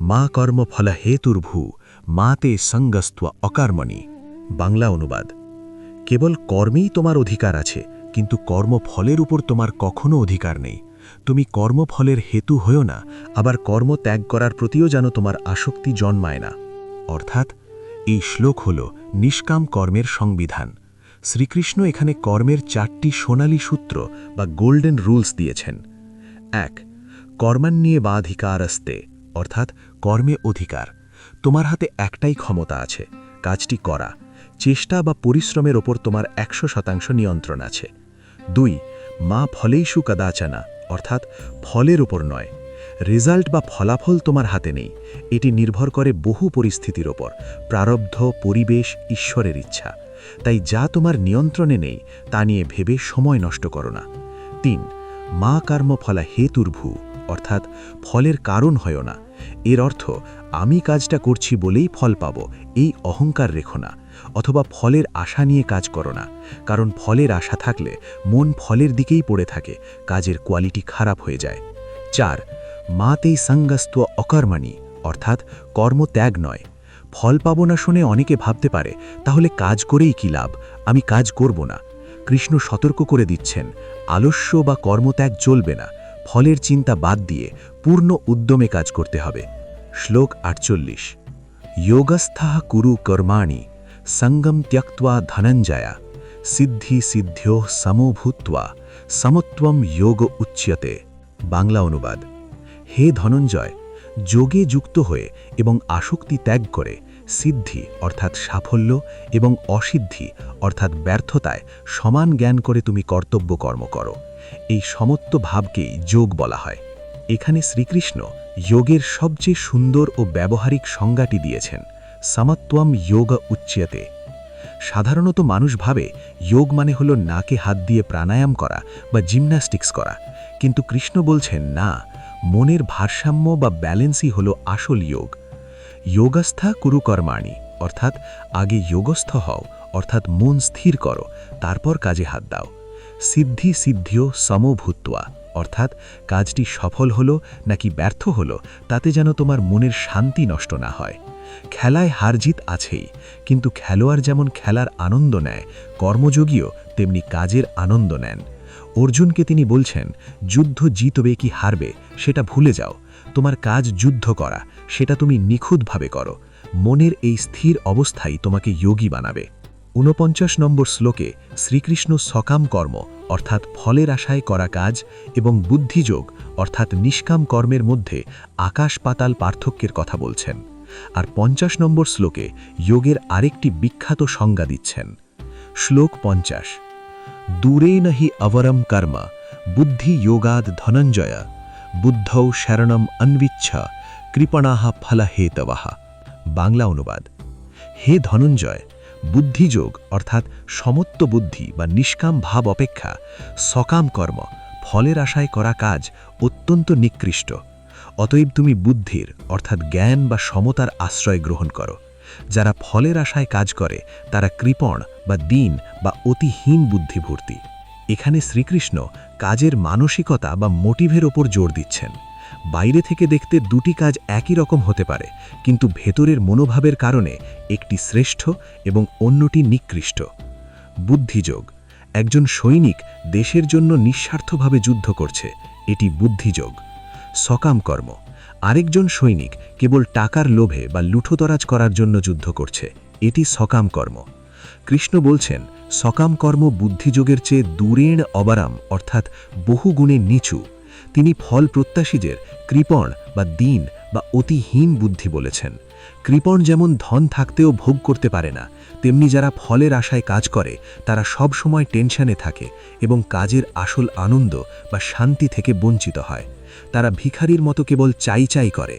মা কর্মফল হেতুর্ভূ মা তে সঙ্গস্ত্ব অকর্মণি। বাংলা অনুবাদ: কেবল কর্মেই তোমার অধিকার আছে, কিন্তু কর্মফলের উপর তোমার কখনো অধিকার নেই। তুমি কর্মফলের হেতু হয়েও না, আবার কর্ম ত্যাগ করার প্রতিও যেন তোমার আসক্তি জন্মায় না। অর্থাৎ এই শ্লোক হল নিষ্কাম কর্মের সংবিধান। শ্রীকৃষ্ণ এখানে কর্মের 4টি সোনালী সূত্র বা গোল্ডেন রুলস দিয়েছেন। 1. কর্মাণ্যেবাধিকারস্তে, অর্থাৎ কর্মে অধিকার। তোমার হাতে একটাই ক্ষমতা আছে, কাজটি করা। চেষ্টা বা পরিশ্রমের ওপর তোমার 100% নিয়ন্ত্রণ আছে। 2. মা ফলেষু কদাচনা, অর্থাৎ ফলের ওপর নয়। রেজাল্ট বা ফলাফল তোমার হাতে নেই, এটি নির্ভর করে বহু পরিস্থিতির ওপর, প্রারব্ধ, পরিবেশ, ঈশ্বরের ইচ্ছা। তাই যা তোমার নিয়ন্ত্রণে নেই তা নিয়ে ভেবে সময় নষ্ট করো না। 3. মা কর্মফলা হেতুর্ভূ, অর্থাৎ ফলের কারণ হয় না। এর অর্থ আমি কাজটা করছি বলেই ফল পাব, এই অহংকার রেখো না। অথবা ফলের আশা নিয়ে কাজ করো না, কারণ ফলের আশা থাকলে মন ফলের দিকেই পড়ে থাকে, কাজের কোয়ালিটি খারাপ হয়ে যায়। 4. মাতেই সঙ্গস্ত্ব অকর্মণি, অর্থাৎ কর্মত্যাগ নয়। ফল পাব না শুনে অনেকে ভাবতে পারে, তাহলে কাজ করেই কি লাভ, আমি কাজ করব না। কৃষ্ণ সতর্ক করে দিচ্ছেন, আলস্য বা কর্মত্যাগ চলবে না। ফলের চিন্তা বাদ দিয়ে পূর্ণ উদ্যমে কাজ করতে হবে। শ্লোক 48। যোগস্থা কুরু কর্মাণি সঙ্গম ত্যক্ত্বা ধনঞ্জয়া সিদ্ধি সিদ্ধ্যো সমভূত্বা সমত্বম যোগ উচ্যতে। বাংলা অনুবাদ: হে ধনঞ্জয়, যোগে যুক্ত হয়ে এবং আসক্তি ত্যাগ করে সিদ্ধি অর্থাৎ সাফল্য এবং অসিদ্ধি অর্থাৎ ব্যর্থতায় সমান জ্ঞান করে তুমি কর্তব্য কর্ম করো। এই সমত্ব ভাবকেই যোগ বলা হয়। এখানে শ্রীকৃষ্ণ যোগের সবচেয়ে সুন্দর ও ব্যবহারিক সংজ্ঞাটি দিয়েছেন, সমত্বম যোগ উচ্যতে। সাধারণত মানুষ ভাবে যোগ মানে হলো নাকে হাত দিয়ে প্রাণায়াম করা বা জিমন্যাস্টিক্স করা, কিন্তু কৃষ্ণ বলছেন না, মনের ভারসাম্য বা ব্যালেন্সই হলো আসল যোগ। যোগস্থা কুরু কর্মাণি, অর্থাৎ আগে যোগস্থ হও, অর্থাৎ মন স্থির করো, তারপর কাজে হাত দাও। সিদ্ধি সিদ্ধিও সমভূত্বা, অর্থাৎ কাজটি সফল হলো নাকি ব্যর্থ হলো তাতে যেন তোমার মনের শান্তি নষ্ট না হয়। খেলায় হারজিত আছেই, কিন্তু খেলোয়াড় যেমন খেলার আনন্দ নেয়, কর্মযোগীও তেমনি কাজের আনন্দ নেন। অর্জুনকে তিনি বলছেন, যুদ্ধ জিতবে কি হারবে সেটা ভুলে যাও, তোমার কাজ যুদ্ধ করা, সেটা তুমি নিখুঁতভাবে করো। মনের এই স্থির অবস্থাই তোমাকে যোগী বানাবে। 49 নম্বর শ্লোকে শ্রীকৃষ্ণ সকাম কর্ম অর্থাৎ ফলের আশায় করা কাজ এবং বুদ্ধিযোগ অর্থাৎ নিষ্কাম কর্মের মধ্যে আকাশ পাতাল পার্থক্যের কথা বলছেন। আর 50 নম্বর শ্লোকে যোগের আরেকটি বিখ্যাত সংজ্ঞা দিচ্ছেন। শ্লোক 50। দূরেন হি অবরম কর্ম বুদ্ধি যোগাদ ধনঞ্জয় বুদ্ধৌ শরণম অন্বিচ্ছা কৃপণাহ ফলহেতবহ। বাংলা অনুবাদ: হে ধনঞ্জয়, বুদ্ধিযোগ অর্থাৎ সমত্ব বুদ্ধি বা নিষ্কাম ভাব অপেক্ষা সকাম কর্ম ফলের আশায় করা কাজ অত্যন্ত নিকৃষ্ট। অতএব তুমি বুদ্ধির অর্থাৎ জ্ঞান বা সমতার আশ্রয় গ্রহণ করো। যারা ফলের আশায় কাজ করে তারা কৃপণ বা দীন বা অতিহীন বুদ্ধিভর্তি। এখানে শ্রীকৃষ্ণ কাজের মানসিকতা বা মোটিভের ওপর জোর দিচ্ছেন। বাইরে থেকে দেখতে দুটি কাজ একই রকম হতে পারে, কিন্তু ভেতরের মনোভাবের কারণে একটি শ্রেষ্ঠ এবং অন্যটি নিকৃষ্ট। বুদ্ধিযোগ: একজন সৈনিক দেশের জন্য নিঃস্বার্থভাবে যুদ্ধ করছে, এটি বুদ্ধিযোগ। সকাম কর্ম: আরেকজন সৈনিক কেবল টাকার লোভে বা লুঠোতরাজ করার জন্য যুদ্ধ করছে, এটি সকাম কর্ম। কৃষ্ণ বলছেন, সকাম কর্ম বুদ্ধিযোগের চেয়ে দূরেণ অবরাম অর্থাৎ বহুগুণে নিচু। তিনি ফল প্রত্যাশীদের কৃপণ বা দীন বা অতিহীন বুদ্ধি বলেছেন। কৃপণ যেমন ধন থাকতেও ভোগ করতে পারে না, তেমনি যারা ফলের আশায় কাজ করে তারা সব সময় টেনশনে থাকে এবং কাজের আসল আনন্দ বা শান্তি থেকে বঞ্চিত হয়। তারা ভিখারির মতো কেবল চাই চাই করে।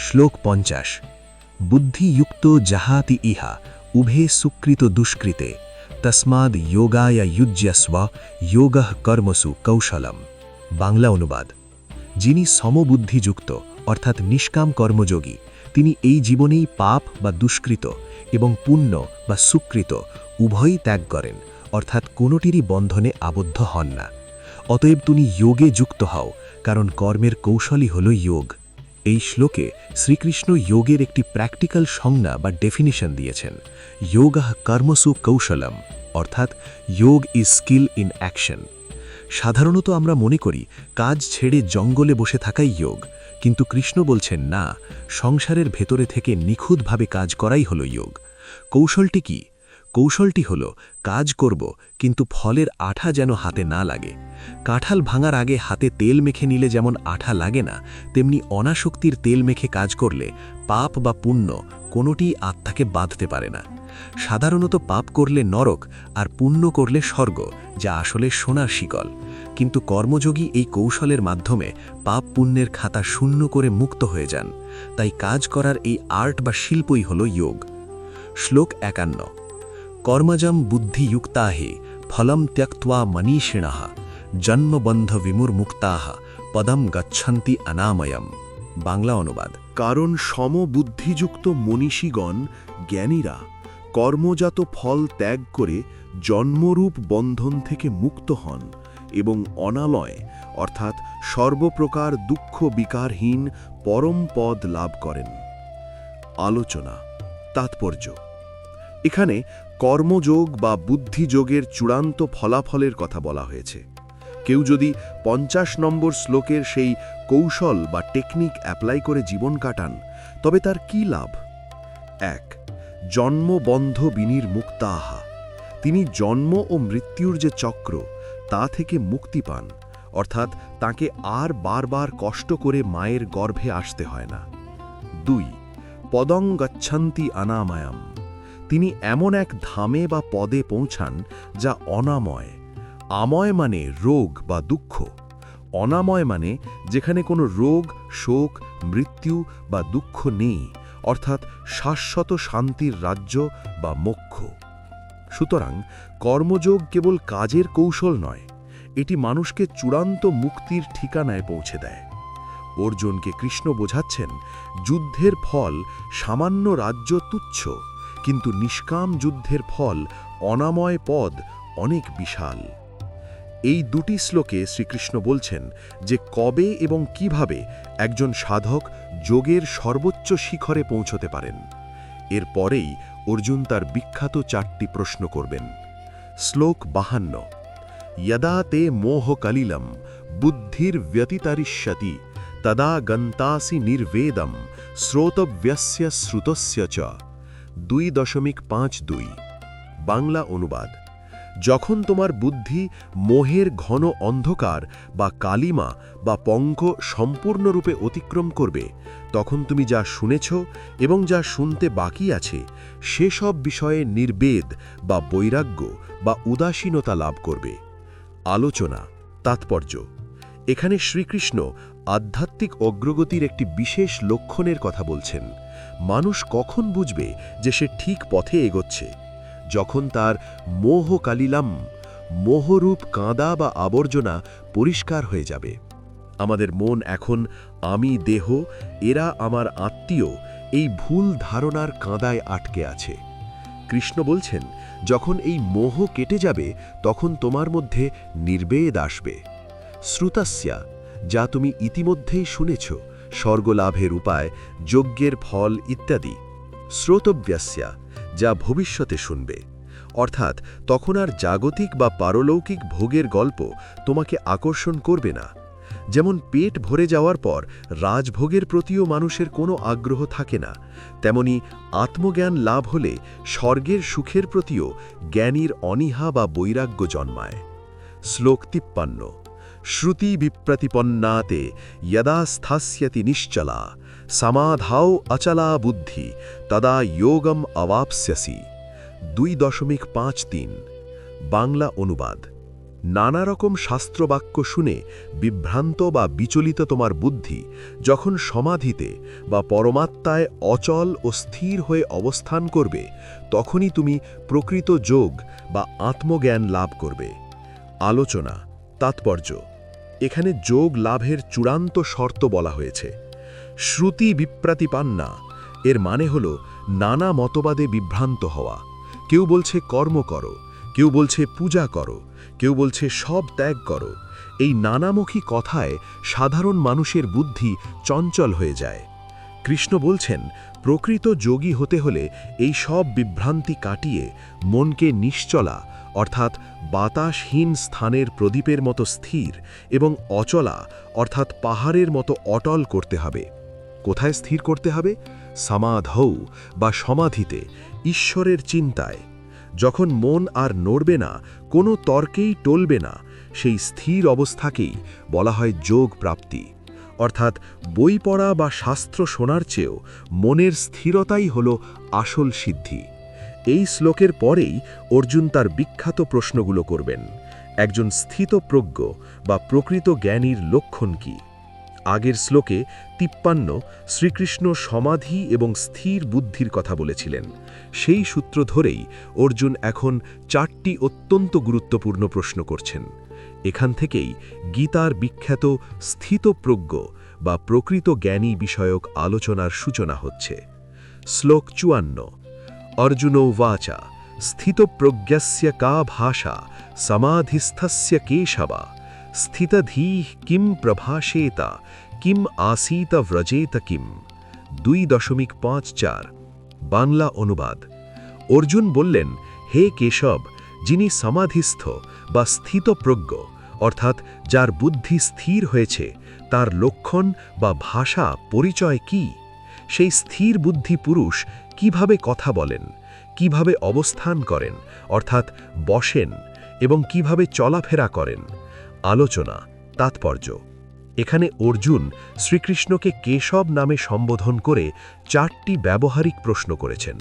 শ্লোক 50। বুদ্ধিযুক্ত জাহাতি ইহা উভে সুকৃত দুষ্কৃতে তস্মাদ যোগায় যুজ্যস্ব যোগঃ কর্মসু কৌশলম। বাংলা অনুবাদ: যিনি সমবুদ্ধিযুক্ত অর্থাৎ নিষ্কাম কর্মযোগী, তিনি এই জীবনেই পাপ বা দুষ্কৃত এবং পুণ্য বা সুকৃত উভয়ই ত্যাগ করেন, অর্থাৎ কোনোটিরই বন্ধনে আবদ্ধ হন না। অতএব তুমি যোগে যুক্ত হও, কারণ কর্মের কৌশলই হল যোগ। এই শ্লোকে শ্রীকৃষ্ণ যোগের একটি প্র্যাকটিক্যাল সংজ্ঞা বা ডেফিনিশন দিয়েছেন। যোগঃ কর্মসু কৌশলম, অর্থাৎ যোগ ইজ স্কিল ইন অ্যাকশন। সাধারণত আমরা মনে করি কাজ ছেড়ে জঙ্গলে বসে থাকাই যোগ, কিন্তু কৃষ্ণ বলছেন না, সংসারের ভেতরে থেকে নিখুঁতভাবে কাজ করাই হল যোগ। কৌশলটি কি? কৌশলটি হল কাজ করব, কিন্তু ফলের আঠা যেন হাতে না লাগে। কাঁঠাল ভাঙার আগে হাতে তেল মেখে নিলে যেমন আঠা লাগে না, তেমনি অনাসক্তির তেল মেখে কাজ করলে পাপ বা পুণ্য কোনোটিই আত্মাকে বাঁধতে পারে না। সাধারণত পাপ করলে নরক আর পুণ্য করলে স্বর্গ, যা আসলে সোনার শিকল। কিন্তু কর্মযোগী এই কৌশলের মাধ্যমে পাপ পুণ্যের খাতা শূন্য করে মুক্ত হয়ে যান। তাই কাজ করার এই আর্ট বা শিল্পই হল যোগ। শ্লোক ৫১। কর্মজম বুদ্ধিযুক্তাহে ফলম ত্যক্ত্বা মনীষিণঃ জন্মবন্ধ বিমুর্মুক্তাঃ পদম গচ্ছন্তি অনাময়ম। বাংলা অনুবাদ। কারণ সমবুদ্ধিযুক্ত মনীষীগণ, জ্ঞানীরা কর্মজাত ফল ত্যাগ করে জন্মরূপ বন্ধন থেকে মুক্ত হন এবং অনালয় অর্থাৎ সর্বপ্রকার দুঃখ বিকারহীন পরম পদ লাভ করেন। আলোচনা। তাৎপর্য। এখানে কর্মযোগ বা বুদ্ধিযোগের চূড়ান্ত ফলাফলের কথা বলা হয়েছে। কেউ যদি ৫০ নম্বর শ্লোকের সেই কৌশল বা টেকনিক অ্যাপ্লাই করে জীবন কাটান, তবে তার কি লাভ? ১. জন্মবন্ধ বিনির্মুক্তাহা। তিনি জন্ম ও মৃত্যুর যে চক্র, তা থেকে মুক্তি পান, অর্থাৎ তাকে আর বারবার কষ্ট করে মায়ের গর্ভে আসতে হয় না। ২. পদং গচ্ছন্তি অনাময়ম। তিনি এমন এক ধামে বা পদে পৌঁছান যা অনাময়। আময় মানে রোগ বা দুঃখ, অনাময় মানে যেখানে কোনো রোগ, শোক, মৃত্যু বা দুঃখ নেই, অর্থাৎ শাশ্বত শান্তির রাজ্য বা মোক্ষ। সুতরাং কর্মযোগ কেবল কাজের কৌশল নয়, এটি মানুষকে চূড়ান্ত মুক্তির ঠিকানায় পৌঁছে দেয়। অর্জুনকে কৃষ্ণ বোঝাচ্ছেন, যুদ্ধের ফল সামান্য রাজ্য তুচ্ছ, কিন্তু নিষ্কাম যুদ্ধের ফল অনাময় পদ অনেক বিশাল। এই দুটি শ্লোকে শ্রীকৃষ্ণ বলছেন যে কবে এবং কিভাবে একজন সাধক যোগের সর্বোচ্চ শিখরে পৌঁছতে পারেন। এর পরেই অর্জুন তার বিখ্যাত ৪টি প্রশ্ন করবেন। শ্লোক ৫২। যদা তে মোহ কলিলম বুদ্ধির ব্যতিতারিষ্যতি তদা গন্তাসি নির্বেদম শ্রোতব্যস্য শ্রুতস্য চ। ২.৫২। বাংলা অনুবাদ। যখন তোমার বুদ্ধি মোহের ঘন অন্ধকার বা কালিমা বা পঙ্ক সম্পূর্ণরূপে অতিক্রম করবে, তখন তুমি যা শুনেছ এবং যা শুনতে বাকি আছে সেসব বিষয়ে নির্বেদ বা বৈরাগ্য বা উদাসীনতা লাভ করবে। আলোচনা। তাৎপর্য। এখানে শ্রীকৃষ্ণ আধ্যাত্মিক অগ্রগতির একটি বিশেষ লক্ষণের কথা বলছেন। মানুষ কখন বুঝবে যে সে ঠিক পথে এগোচ্ছে? যখন তার মোহ কালিলাম, মোহরূপ কাঁদা বা আবর্জনা পরিষ্কার হয়ে যাবে। আমাদের মন এখন আমি দেহ, এরা আমার আত্মীয়, এই ভুল ধারণার কাঁদায় আটকে আছে। কৃষ্ণ বলছেন, যখন এই মোহ কেটে যাবে, তখন তোমার মধ্যে নির্বেদ আসবে। শ্রুতাস্যা, যা তুমি ইতিমধ্যেই শুনেছ, স্বর্গলাভের উপায়, যজ্ঞের ফল ইত্যাদি। শ্রোতব্যাস্যা, যা ভবিষ্যতে শুনবে, অর্থাৎ তখন আর জাগতিক বা পারলৌকিক ভোগের গল্প তোমাকে আকর্ষণ করবে না। যেমন পেট ভরে যাওয়ার পর রাজভোগের প্রতিও মানুষের কোনো আগ্রহ থাকে না, তেমনি আত্মজ্ঞান লাভ হলে স্বর্গের সুখের প্রতিও জ্ঞানীর অনীহা বা বৈরাগ্য জন্মায়। শ্লোক ৫৩। শ্রুতি বিপ্রতিপন্নাতে যদা স্থাস্যতি নিশ্চলা সমাধাও অচলা বুদ্ধি তদা যোগম অবাপ্স্যসি। ২.৫৩। বাংলা অনুবাদ। নানা রকম শাস্ত্রবাক্য শুনে বিভ্রান্ত বা বিচলিত তোমার বুদ্ধি যখন সমাধিতে বা পরমাত্মায় অচল ও স্থির হয়ে অবস্থান করবে, তখনই তুমি প্রকৃত যোগ বা আত্মজ্ঞান লাভ করবে। আলোচনা। তাৎপর্য। এখানে যোগ লাভের চূড়ান্ত শর্ত বলা হয়েছে। শ্রুতি বিপ্রতিপন্না এর মানে হল নানা মতবাদে বিভ্রান্ত হওয়া, কেউ বলছে কর্ম করো, কেউ বলছে পূজা করো, কেউ বলছে সব ত্যাগ করো। এই নানামুখী কথায় সাধারণ মানুষের বুদ্ধি চঞ্চল হয়ে যায়। কৃষ্ণ বলছেন, প্রকৃত যোগী হতে হলে এই সব বিভ্রান্তি কাটিয়ে মনকে নিশ্চলা অর্থাৎ বাতাসহীন স্থানের প্রদীপের মতো স্থির এবং অচলা অর্থাৎ পাহাড়ের মতো অটল করতে হবে। কোথায় স্থির করতে হবে? সমাধৌ বা সমাধিতে, ঈশ্বরের চিন্তায়। যখন মন আর নড়বে না, কোনো তর্কেই টলবে না, সেই স্থির অবস্থাকেই বলা হয় যোগ প্রাপ্তি। অর্থাৎ বই পড়া বা শাস্ত্র শোনার চেয়েও মনের স্থিরতাই হল আসল সিদ্ধি। এই শ্লোকের পরেই অর্জুন তার বিখ্যাত প্রশ্নগুলো করবেন। একজন স্থিতপ্রজ্ঞ বা প্রকৃত জ্ঞানীর লক্ষণ কি? আগের শ্লোকে 53 শ্রীকৃষ্ণ সমাধি এবং স্থির বুদ্ধির কথা বলেছিলেন। সেই সূত্র ধরেই অর্জুন এখন 4টি অত্যন্ত গুরুত্বপূর্ণ প্রশ্ন করছেন। এখান থেকেই গীতার বিখ্যাত স্থিতপ্রজ্ঞ বা প্রকৃত জ্ঞানী বিষয়ক আলোচনার সূচনা হচ্ছে। শ্লোক 54 অর্জুন উবাচা স্থিতপ্রজ্ঞস্য কা ভাষা সমাধিস্থস্য কেশবা স্থিতধীঃ কিম প্রভাষেত কিম আসিত ব্রজেত কিম। 2.54 বাংলা অনুবাদ। অর্জুন বললেন, হে কেশব, যিনি সমাধিস্থ বা স্থিতপ্রজ্ঞ অর্থাৎ যার বুদ্ধি স্থির হয়েছে, তার লক্ষণ বা ভাষা পরিচয় কি? সেই স্থির বুদ্ধি পুরুষ কিভাবে কথা বলেন, কিভাবে অবস্থান করেন অর্থাৎ বসেন এবং কিভাবে চলাফেরা করেন? আলোচনা, তাৎপর্য। এখানে অর্জুন শ্রীকৃষ্ণকে কেশব নামে সম্বোধন করে 4টি ব্যবহারিক প্রশ্ন করেছেন।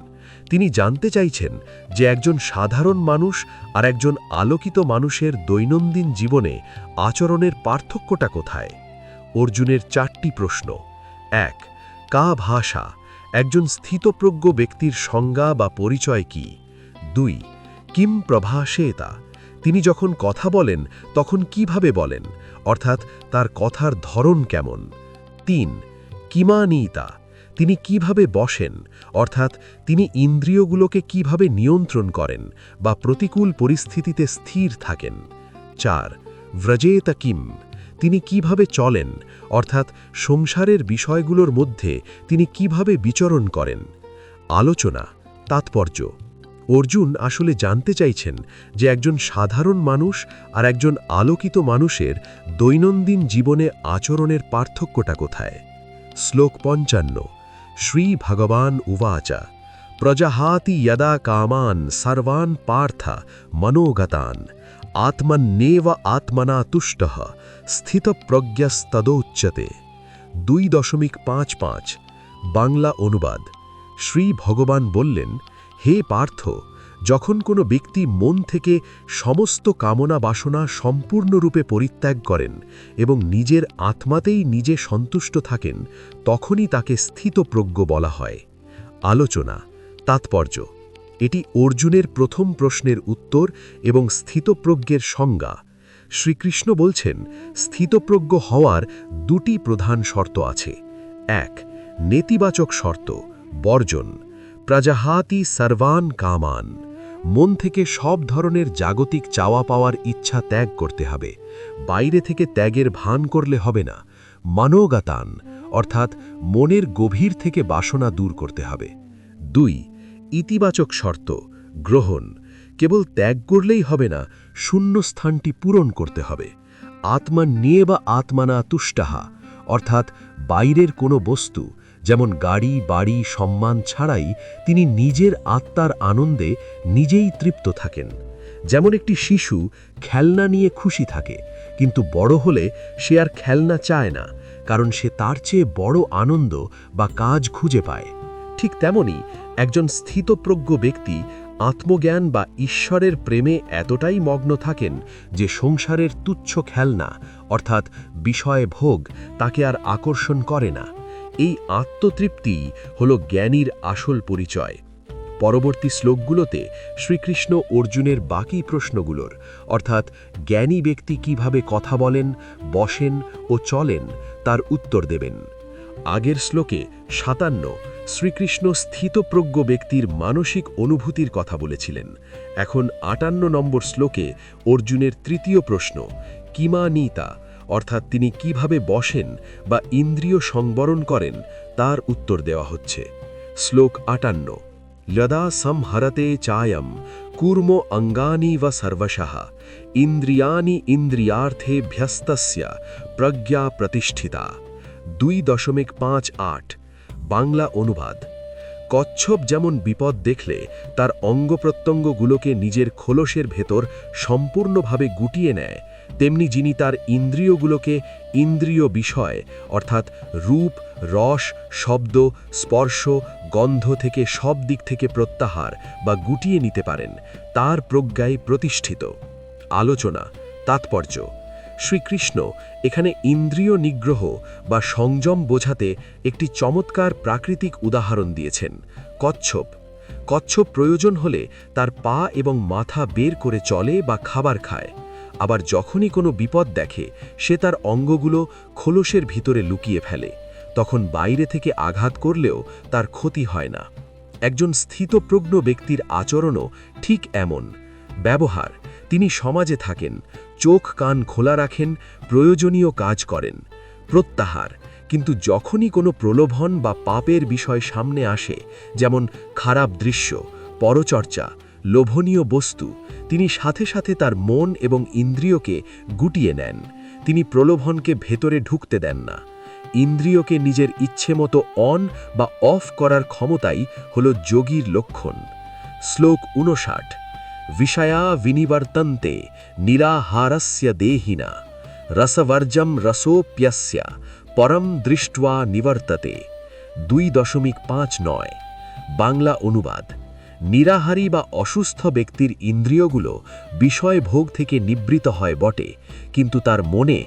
তিনি জানতে চাইছেন যে একজন সাধারণ মানুষ আর একজন আলোকিত মানুষের দৈনন্দিন জীবনে আচরণের পার্থক্যটা কোথায়। অর্জুনের 4টি প্রশ্ন। 1. কা ভাষা, একজন স্থিতপ্রজ্ঞ ব্যক্তির সংজ্ঞা বা পরিচয় কি? 2. কিম প্রভাষেতা, তিনি যখন কথা বলেন তখন কিভাবে বলেন অর্থাৎ তার কথার ধরন কেমন? 3. কিমানীতা, তিনি কিভাবে বসেন অর্থাৎ তিনি ইন্দ্রিয়গুলোকে কিভাবে নিয়ন্ত্রণ করেন বা প্রতিকূল পরিস্থিতিতে স্থির থাকেন? 4. ব্রজেত কিম, তিনি কিভাবে চলেন অর্থাৎ সংসারের বিষয়গুলোর মধ্যে তিনি কিভাবে বিচরণ করেন? আলোচনা, তাৎপর্য। অর্জুন আসলে জানতে চাইছেন যে একজন সাধারণ মানুষ আর একজন আলোকিত মানুষের দৈনন্দিন জীবনে আচরণের পার্থক্যটা কোথায়। শ্লোক 55 শ্রী ভগবান উবাচা প্রজাহাতি যদা কামান সর্বান পার্থ মনোগতান আত্মন্যেব আত্মনা তুষ্টঃ স্থিতপ্রজ্ঞস্তদোচ্যতে। 2.55 বাংলা অনুবাদ। শ্রী ভগবান বললেন, হে পার্থ, যখন কোনো ব্যক্তি মন থেকে সমস্ত কামনা বাসনা সম্পূর্ণরূপে পরিত্যাগ করেন এবং নিজের আত্মাতেই নিজে সন্তুষ্ট থাকেন, তখনই তাকে স্থিতপ্রজ্ঞ বলা হয়। আলোচনা, তাৎপর্য। এটি অর্জুনের প্রথম প্রশ্নের উত্তর এবং স্থিতপ্রজ্ঞের সংজ্ঞা। শ্রীকৃষ্ণ বলছেন, স্থিতপ্রজ্ঞ হওয়ার 2টি প্রধান শর্ত আছে। 1. নেতিবাচক শর্ত, বর্জন। প্রজাহাতি সর্বান কামান, মন থেকে সব ধরনের জাগতিক চাওয়া পাওয়ার ইচ্ছা ত্যাগ করতে হবে। বাইরে থেকে ত্যাগের ভান করলে হবে না। মনোগতান, অর্থাৎ মনের গভীর থেকে বাসনা দূর করতে হবে। 2. ইতিবাচক শর্ত, গ্রহণ। কেবল ত্যাগ করলেই হবে না, শূন্যস্থানটি পূরণ করতে হবে। আত্মন্যেব আত্মনা তুষ্টঃ, অর্থাৎ বাইরের কোনো বস্তু যেমন গাড়ি, বাড়ি, সম্মান ছাড়াই তিনি নিজের আত্মার আনন্দে নিজেই তৃপ্ত থাকেন। যেমন একটি শিশু খেলনা নিয়ে খুশি থাকে, কিন্তু বড় হলে সে আর খেলনা চায় না, কারণ সে তার চেয়ে বড় আনন্দ বা কাজ খুঁজে পায়। ঠিক তেমনি একজন স্থিতপ্রজ্ঞ ব্যক্তি আত্মজ্ঞান বা ঈশ্বরের প্রেমে এতটাই মগ্ন থাকেন যে সংসারের তুচ্ছ খেলনা অর্থাৎ বিষয় ভোগ তাকে আর আকর্ষণ করে না। এই আত্মতৃপ্তি হল জ্ঞানীর আসল পরিচয়। পরবর্তী শ্লোকগুলোতে শ্রীকৃষ্ণ অর্জুনের বাকি প্রশ্নগুলোর অর্থাৎ জ্ঞানী ব্যক্তি কিভাবে কথা বলেন, বসেন ও চলেন তার উত্তর দেবেন। আগের শ্লোকে 57 শ্রীকৃষ্ণ স্থিতপ্রজ্ঞ ব্যক্তির মানসিক অনুভূতির কথা বলেছিলেন। এখন ৫৮ নম্বর শ্লোকে অর্জুনের তৃতীয় প্রশ্ন, কিমা নীতা, অর্থাৎ তিনি কিভাবে বসেন বা ইন্দ্রিয় সংবরণ করেন, তার উত্তর দেওয়া হচ্ছে। শ্লোক ৫৮, যদা সংহরতে চায়ম কূর্ম অঙ্গানি বা সর্বশঃ ইন্দ্রিয়ানি ইন্দ্রিয়ার্থেভ্যস্তস্য প্রজ্ঞা প্রতিষ্ঠিতা। 2.58 বাংলা অনুবাদ। কচ্ছপ যেমন বিপদ দেখলে তার অঙ্গপ্রত্যঙ্গগুলোকে নিজের খোলসের ভেতর সম্পূর্ণভাবে গুটিয়ে নেয়, তেমনি যিনি তার ইন্দ্রিয়গুলোকে ইন্দ্রিয় বিষয় অর্থাৎ রূপ, রস, শব্দ, স্পর্শ, গন্ধ থেকে সব দিক থেকে প্রত্যাহার বা গুটিয়ে নিতে পারেন, তার প্রজ্ঞায় প্রতিষ্ঠিত। আলোচনা, তাৎপর্য। শ্রীকৃষ্ণ এখানে ইন্দ্রিয় নিগ্রহ বা সংযম বোঝাতে একটি চমৎকার প্রাকৃতিক উদাহরণ দিয়েছেন। কচ্ছপ প্রয়োজন হলে তার পা এবং মাথা বের করে চলে বা খাবার খায়। আবার যখনই কোনো বিপদ দেখে সে তার অঙ্গগুলো খোলসের ভিতরে লুকিয়ে ফেলে, তখন বাইরে থেকে আঘাত করলেও তার ক্ষতি হয় না। একজন স্থিতপ্রজ্ঞ ব্যক্তির আচরণও ঠিক এমন। ব্যবহার, তিনি সমাজে থাকেন, চোখ কান খোলা রাখেন, প্রয়োজনীয় কাজ করেন। প্রত্যাহার, কিন্তু যখনই কোনো প্রলোভন বা পাপের বিষয় সামনে আসে, যেমন খারাপ দৃশ্য, পরচর্চা, লোভনীয় বস্তু, তিনি সাথে সাথে তার মন এবং ইন্দ্রিয়কে গুটিয়ে নেন। তিনি প্রলোভনকে ভেতরে ঢুকতে দেন না। ইন্দ্রিয়কে নিজের ইচ্ছে মতো অন বা অফ করার ক্ষমতাই হল যোগীর লক্ষণ। শ্লোক ৫৯, বিষয়া বিনিবর্তন্তে নিরাহারস্য দেহিনা রসবর্জম রসোপ্যস্য পরম দৃष्ट्वा নিবর্ততে। 2.59 বাংলা অনুবাদ। নিরাহারী বা অসুস্থ ব্যক্তির ইন্দ্রিয়গুলো বিষয় ভোগ থেকে নিবৃত হয় বটে, কিন্তু তার মনে